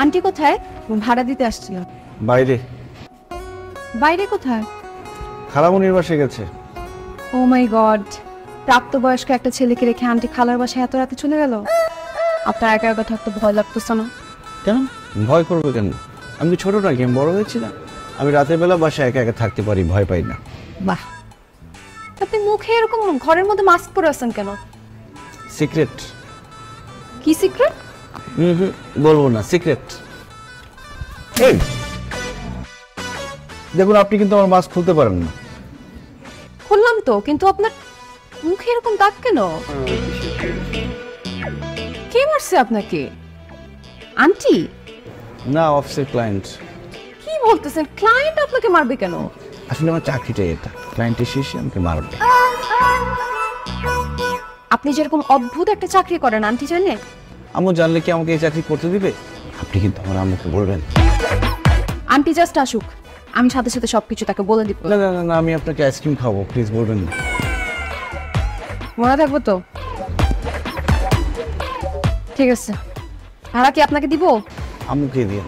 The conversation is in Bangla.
আন্টি কোথায়? ভাড়া দিতে আসছিল। বাইরে। বাইরে কোথায়? খালামণির বাসায় গেছে। ও মাই গড, প্রাপ্তবয়স্ক একটা ছেলেকে রেখে আন্টি খালার বাসায় এত রাতে চলে গেল। আপনার একা একা থাকতে ভয় লাগতেছে না? কেন ভয় করবে কেন? আমি কি ছোট নাকি? আমি বড় হয়েছি না? আমি রাতের বেলা বাসায় একা একা থাকতে পারি, ভয় পাই না। বাহ, আপনি মুখে এরকম ঘরের মধ্যে মাস্ক পরে আছেন কেন? সিক্রেট। কি সিক্রেট? বলবো না, সিক্রেট। এই দেখুন, আপনি কিন্তু আমার মাস্ক খুলতে পারেন না। খুললাম তো, কিন্তু আপনার মুখে এরকম দাগ কেন? কে মারছে আপনাকে? আন্টি? না, অফিসের ক্লায়েন্ট। কি বলতেছেন? ক্লায়েন্ট আপনাকে মারবে কেন? আসলে আমার চাকরিটাই এটা, ক্লায়েন্টের শেষে আমাকে মারবে। আপনি যেরকম অদ্ভুত একটা চাকরি করেন আন্টি জানে? আম্মু জানলে কি আমাকে এই চাকরি করতে দিবে? আপনি কিন্তু আমার আম্মুকে বলবেন। আন্টি জাস্ট আসুক, আমি সাথে সাথে সবকিছু তাকে বলে দিব। না না না না, আমি আপনাকে আইসক্রিম খাবো, প্লিজ বলবেন না। মনে থাকবো তো? ঠিক আছে, ভাড়া কি আপনাকে দিব? আম্মুকে দিয়ে